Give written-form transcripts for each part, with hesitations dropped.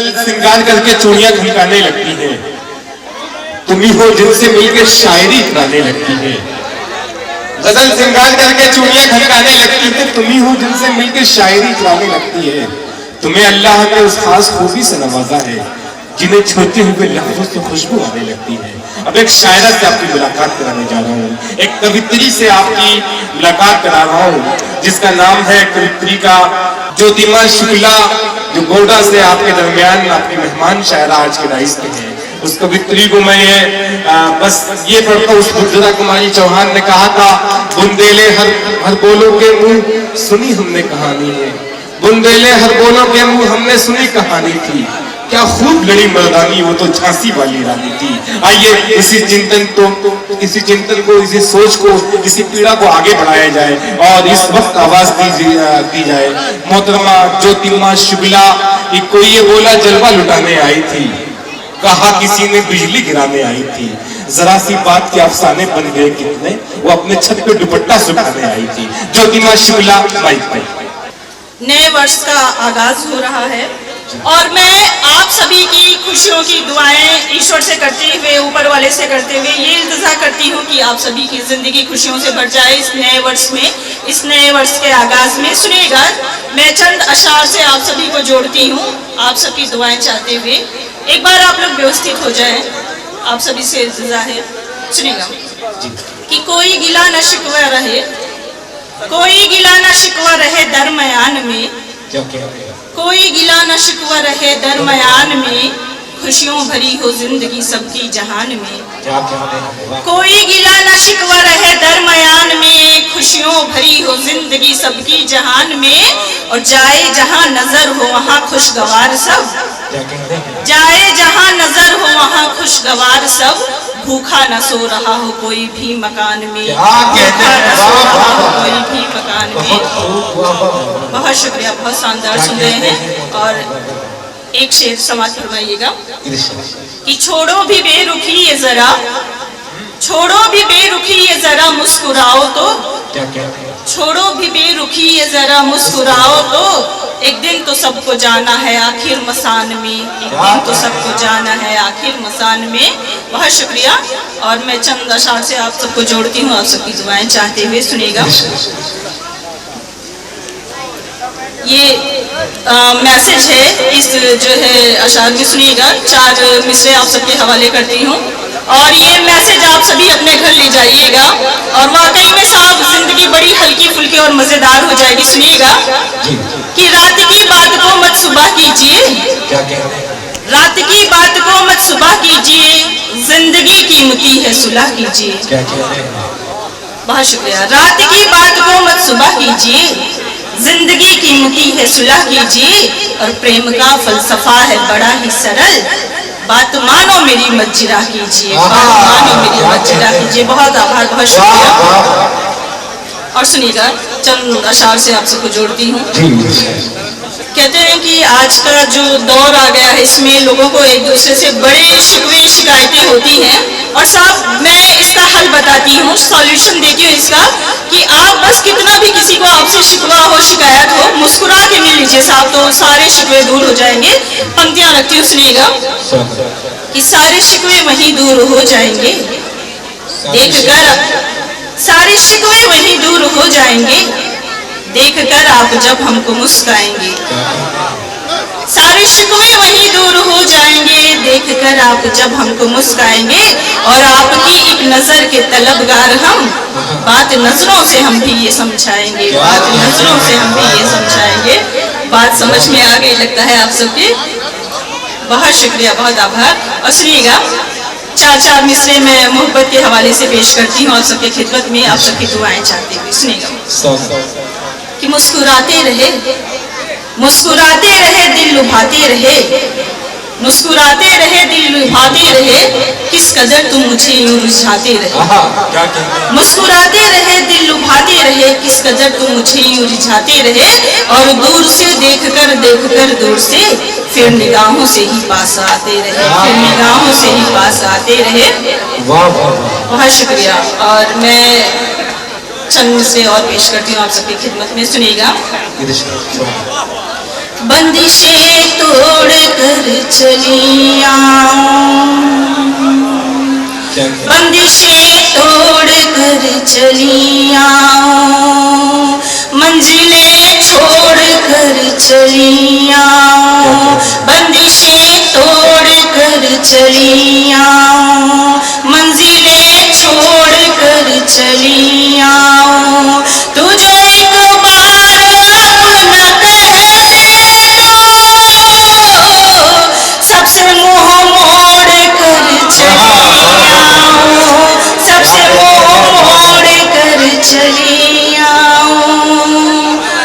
गजल श्रृंगार करके चूड़ियां खनकाने लगती है, तुम्ही हो जिनसे मिलकर शायरी कराने लगती है। गजल श्रृंगार करके चूड़ियां खनकाने लगती है, तुम्ही हो जिनसे मिलकर शायरी कराने लगती है। तुम्हें अल्लाह ने उस खास खूबी से नवाजा है जिन्हें छूते हुए लफ्जों से खुशबू आने लगती है। अब एक शायरा से आपकी मुलाकात कराने जा रहा हूँ, एक कवित्री से आपकी मुलाकात करा रहा हूँ जिसका नाम है कवित्री का ज्योतिमा शुक्ला, जो गोडा से आपके दरमियान आपकी मेहमान शायरा आज के राइस के हैं। उस कवित्री को मैं बस ये पढ़ता हूँ। बुद्धरा कुमारी चौहान ने कहा था, बुंदेले हर बोलों के मुंह सुनी हमने कहानी है, बुंदेले हर बोलों के मुंह हमने सुनी कहानी थी, क्या खूब लड़ी मर्दानी वो तो झांसी वाली रानी थी। आइए इसी चिंतन को, इसी सोच को, इसी पीड़ा को आगे बढ़ाया जाए और इस वक्त आवाज दी जाए। मोहतरमा ज्योतिमा शुक्ला, कोई ये बोला जलवा लुटाने आई थी, कहा किसी ने बिजली गिराने आई थी, जरा सी बात के अफसाने बन गए कितने, वो अपने छत पे दुपट्टा सुखाने आई थी। ज्योतिमा शुक्ला, नए वर्ष का आगाज हो रहा है और मैं आप सभी की खुशियों की दुआएं ईश्वर से करते हुए, ऊपर वाले से करते हुए ये इल्तिजा करती हूँ कि आप सभी की जिंदगी खुशियों से भर जाए इस नए वर्ष में, इस नए वर्ष के आगाज में। सुनिएगा, मैं चंद अशार से आप सभी को जोड़ती हूँ, आप सबकी दुआएं चाहते हुए। एक बार आप लोग व्यवस्थित हो जाएं, आप सभी से इल्तिजा है। सुनिएगा कि कोई गिला न शिकवा रहे, कोई गिला न शिकवा रहे दरमयान में, कोई गिला न शिकवा रहे दरमयान में, खुशियों भरी हो जिंदगी सबकी जहान में। कोई गिला न शिकवा रहे दरमयान में, खुशियों भरी हो जिंदगी सबकी जहान में। और जाए जहां नजर हो वहां खुशगवार सब, जाए जहां नजर हो वहां खुशगवार सब, भूखा न सो रहा हो कोई भी मकान में, भूखा न सो रहा हो कोई भी मकान में। बहुत शुक्रिया, बहुत शानदार सुन रहे हैं। और एक शेर समाप्त फरमाइएगा कि छोड़ो भी बेरुखी ये जरा, छोड़ो भी बेरुखी ये जरा मुस्कुराओ तो, छोड़ो भी बेरुखी ये जरा मुस्कुराओ तो, एक दिन तो सबको जाना है आखिर मसान में, एक दिन तो सबको जाना है आखिर मसान में। बहुत शुक्रिया। और मैं चंद अशार से आप सबको जोड़ती हूँ, आप सबकी दुआएं चाहते हुए। सुनिएगा, ये मैसेज है इस जो है अशार में। सुनिएगा, 4 मिसरे आप सबके हवाले करती हूँ और ये मैसेज आप सभी अपने घर ले जाइएगा और वाकई में साहब जिंदगी बड़ी हल्की फुल्की और मजेदार हो जाएगी। सुनिएगा कि रात की बात को मत सुबह कीजिए, रात की बात को मत सुबह कीजिए, जिंदगी कीमती है सुलह कीजिए। बहुत शुक्रिया। रात की बात को मत सुबह कीजिए, जिंदगी कीमती है सुलह कीजिए। और प्रेम का फलसफा है बड़ा ही सरल, बात मानो मेरी मज्जिरा कीजिए, बात मानो मेरी मज्जिरा कीजिए। बहुत आभार, बहुत शुक्रिया। और सुनिएगा, चंद अशार से आप सबको जोड़ती हूँ। कहते हैं कि आज का जो दौर आ गया है इसमें लोगों को एक दूसरे से बड़े शिकवे शिकायतें होती हैं और साहब मैं इसका हल बताती हूँ, सॉल्यूशन देती हूँ इसका कि आप बस कितना भी किसी को आपसे शिकवा हो, शिकायत हो, मुस्कुरा के मिल लीजिए साहब, तो सारे शिकवे दूर हो जाएंगे। पंक्तियां रखती हूँ, सुनिएगा कि सारे शिकवे वहीं दूर हो जाएंगे, देखकर सारे शिकवे वहीं दूर हो जाएंगे, देखकर आप जब हमको मुस्काएंगे। सारे शिकवे वहीं दूर हो जाएंगे, देखकर आप जब हमको मुस्काएंगे। और आपकी एक नजर के तलबगार हम, बात नजरों से हम भी ये समझाएंगे, बात नजरों से हम भी ये समझाएंगे। बात समझ में आ गई लगता है आप सबके। बहुत शुक्रिया, बहुत आभार। और सुनिएगा, 4 मिसरे मैं मोहब्बत के हवाले से पेश करती हूँ आप सबके खिदमत में, आप सबकी दुआएं चाहती हुई। सुनिएगा कि मुस्कुराते रहे, मुस्कुराते रहे दिल लुभाते रहे, मुस्कुराते रहे दिल लुभाते रहे, किस कदर तुम मुझे यूं रिझाते रहे। मुस्कुराते रहे दिल लुभाते रहे, किस कदर तुम मुझे यूं रिझाते रहे। और दूर से देखकर देखकर दूर से, फिर निगाहों से ही पास आते रहे, फिर निगाहों से ही पास आते रहे। बहुत शुक्रिया। और मैं चंद से और पेश करती हूँ आप सबकी खिदमत में। सुनिएगा, बंदिशें तोड़ कर चली आऊं, बंदिशें तोड़ कर चली आऊं, मंजिलें छोड़ कर चली आऊं, बंदिशें तोड़ कर चली आऊं, मंजिलें छोड़ कर चली आऊं, तुझे एक बार अपना कह दो, सबसे मुंह मोड़ कर चली आऊं, सबसे मुंह मोड़ कर चली आऊं।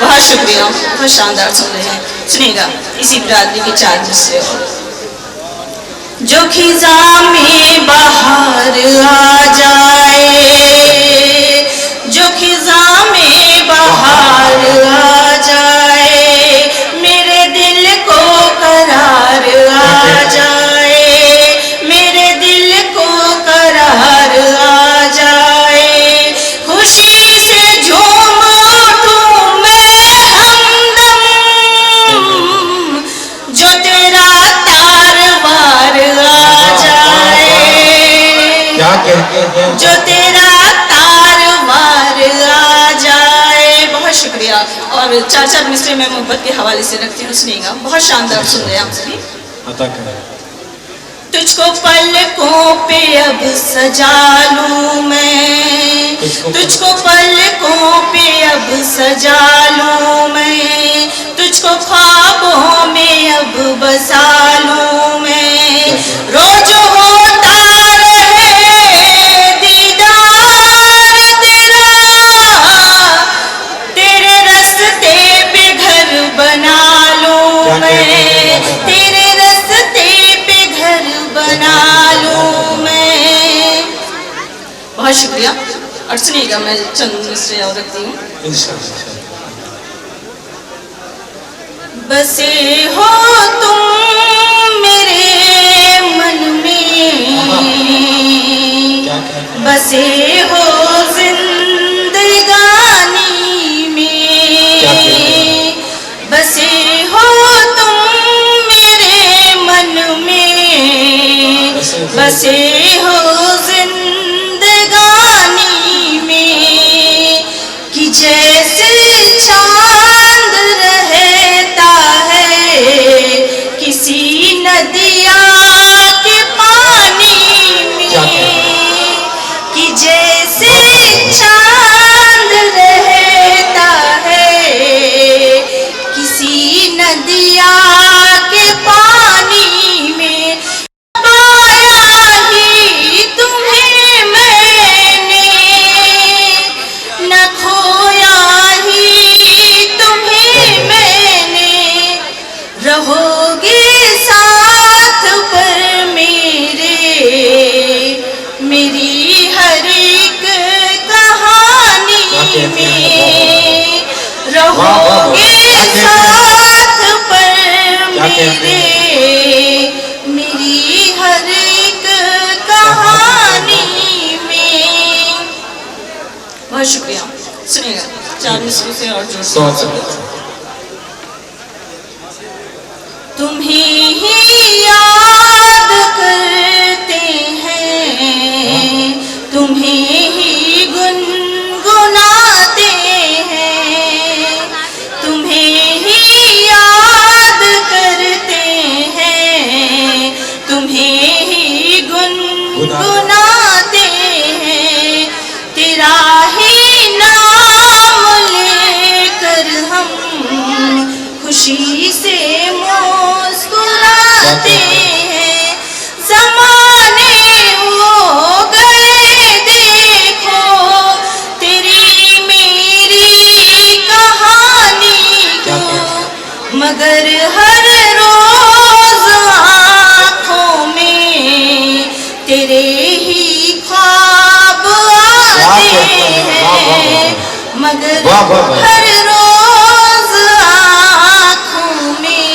बहुत शुक्रिया, बहुत शानदार सुन रहे हैं। सुनिएगा इसी बिरादरी के 4 मिसरे और। जो खिज़ां में बाहर आ जाए, जो खिज़ां में बाहर आ जाए, मेरे दिल को करार आ जाए, मेरे दिल को करार आ जाए, खुशी से झूम उठूं मैं हमदम, जो तेरा तार बार आ जाए, क्या कहते हैं, जो तेरा तार बार आ जाए। बहुत शुक्रिया। और 4 मिसरे मैं मोहब्बत के हवाले से रखती हूँ, सुनिएगा। बहुत शानदार सुन रहे हैं आप सभी। अता करें। तुझको पलकों पे अब सजा लूं मैं, तुझको पलकों पे अब सजा लूं मैं, तुझको ख्वाबों में अब बसा लूं मैं, रोज होता रहे दीदार तेरा, तेरे रास्ते पे घर बना लूं मैं, तेरे रास्ते पे घर बना लूं मैं। बहुत शुक्रिया। और सुनिएगा मैं चंद मिसरे और रखती हूँ। बसे हो तुम मेरे मन में, बसे हो जिंदगानी में, बसे हो तुम मेरे मन में, बसे हो जिंदगानी में, कि जैसे चांद रहता है किसी नदिया के पानी में, कि जैसे चांद रहता है किसी नदिया के पानी में, पाया ही तुम्हें मैंने, न खोया ही तुम्हें मैंने, रहोगे साथ पर मेरे, मेरी हर एक कहानी में, रहोगे साथ पर मेरे, मेरी हर एक कहानी में। बहुत शुक्रिया। सुनिएगा 4 मिसरों से और जोड़। तुम्हें ही याद करते हैं, तुम्हें ही गुनगुनाते हैं, तुम्हें ही याद करते हैं, तुम्हें ही गुनगुनाते हैं, तेरा ही नाम लेकर हम खुशी से मुस्कुराते हैं, ज़माने हो गए देखो तेरी मेरी कहानी को, मगर हर रोज आँखों में तेरे ही ख्वाब आते हैं, मगर हर रोज आँखों में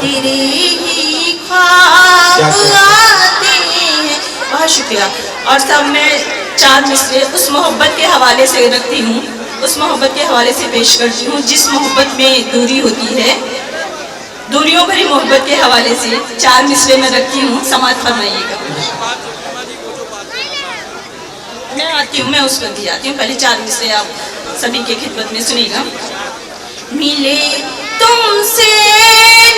तेरे ही ख्वाब आते हैं। बहुत शुक्रिया। और सब मैं 4 मिसरे उस मोहब्बत के हवाले से रखती हूँ, उस मोहब्बत के हवाले से पेश करती हूँ जिस मोहब्बत में दूरी होती है, दूरियों भरी मोहब्बत के हवाले से 4 मिसरे में रखती हूँ, समाप्त फरमाइएगा। मैं आती हूँ, मैं उस पर भी आती हूँ, पहले 4 मिसरे आप सभी के खिदमत में सुनिएगा। मिले तुमसे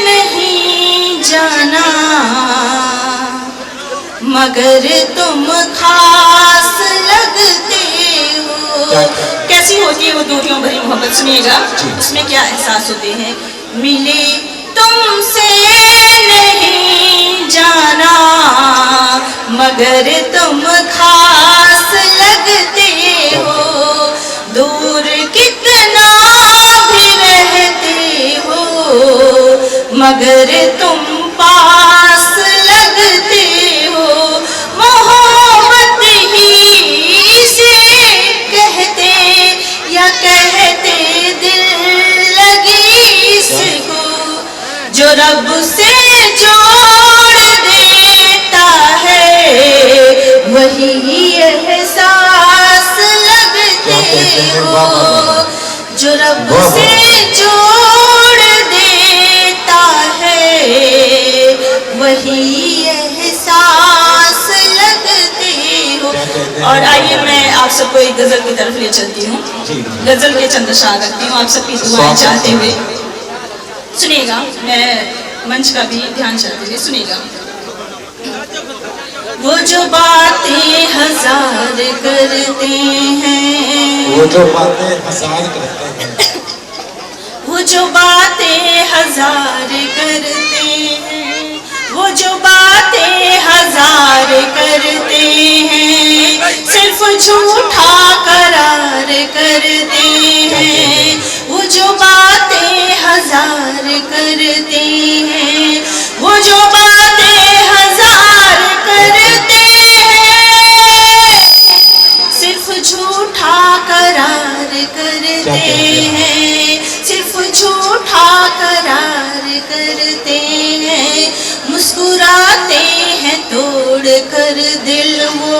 नहीं जाना मगर तुम खास लगते हो। कैसी होती है वो दूरियों भरी मोहब्बत, सुनिएगा उसमें क्या एहसास होते हैं। मिले तुमसे नहीं जाना मगर तुम खास लगते हो, दूर कितना भी रहते हो मगर तुम पास लगते हो। मोहब्बत ही से कहते या कहते दिल लगी इसको, जो रब से जोड़ देता है वही एहसास लगते हो, जो रब से जोड़ देता है वही एहसास लगते हो। और आइए मैं आप सबको एक गजल की तरफ ले चलती हूँ, गजल के चंद अशआर रखती हूँ आप सबकी दुआएं चाहते हुए। सुनिएगा, मैं मंच का भी ध्यान चाहते हुए सुनिएगा। वो जो बातें हजार करते हैं, वो जो बातें हजार करते हैं, वो जो बातें हजार करते हैं, वो जो बातें हजार करते हैं, सिर्फ झूठा करार करते हैं। वो जो बातें हजार करते हैं, वो जो बातें हजार करते हैं, सिर्फ झूठा करार करते हैं, सिर्फ झूठा करार करते हैं। मुस्कुराते हैं तोड़ कर दिल वो,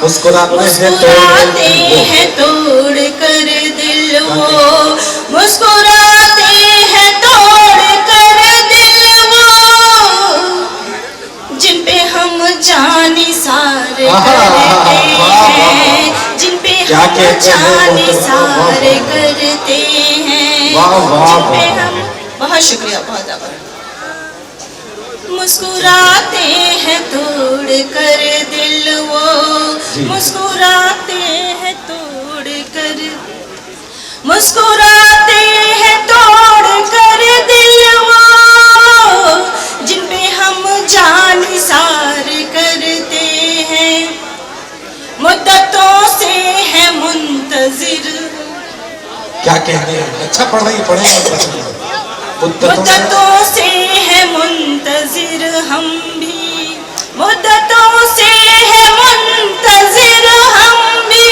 मुस्कुराते हैं तोड़ कर दिल वो, मुस्कुराते हैं तोड़ कर दिल वो, जिन पे हम जानी सारे करते हैं, जिन पे हम जानी सारे करते हैं, जिन पे हम, बहुत शुक्रिया, बहुत आभार। मुस्कुराते हैं तोड़ कर दिल वो, मुस्कुराते हैं तोड़ कर, मुस्कुराते हैं तोड़ कर दिल वो, जिन पे हम जान सार करते हैं। मुद्दतों से है मुंतजिर, क्या कहते हैं, अच्छा पढ़ रही पढ़ेंगे। मुद्दतों से है मुंतजिर हम भी, मुद्दतों से है मुंतजिर हम भी,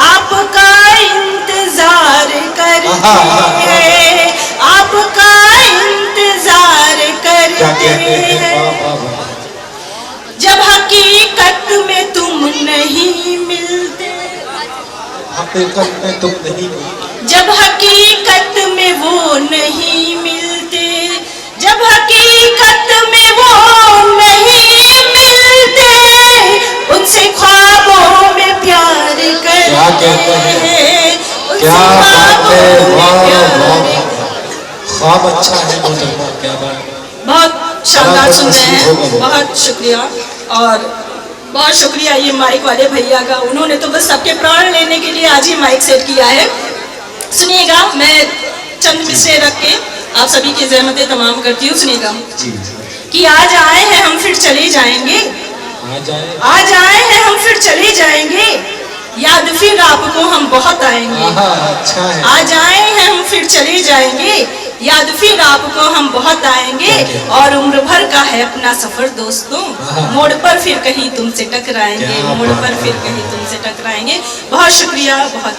आपका इंतजार करते हैं, आपका इंतजार करते हैं। जब हकीकत में तुम नहीं मिलते, हकीकत में तुम नहीं मिलते, जब हकीकत में वो नहीं मिलते, जब हकीकत में वो नहीं मिलते, उनसे ख्वाबों में प्यार करते हैं, क्या बात है, वाह, ख्वाब अच्छा है मोहतरमा, क्या बात, बहुत शानदार सुन रहे हैं, बहुत शुक्रिया। और बहुत शुक्रिया ये माइक वाले भैया का, उन्होंने तो बस सबके प्राण लेने के लिए आज ही माइक सेट किया है। सुनिएगा, मैं चंद मिसरे रख के आप सभी की ज़हमतें तमाम करती हूँ। सुनिएगा कि आज आए हैं हम फिर चले जाएंगे, आज आए हैं हम फिर चले जाएंगे, याद फिर आपको हम बहुत आएंगे। अच्छा है। आज आए हैं हम फिर चले जाएंगे, याद फिर आपको हम बहुत आएंगे, और उम्र भर का है अपना सफर दोस्तों, मोड़ पर फिर कहीं तुमसे टकराएंगे, मोड़ पर फिर कहीं तुमसे टकराएंगे। बहुत शुक्रिया, बहुत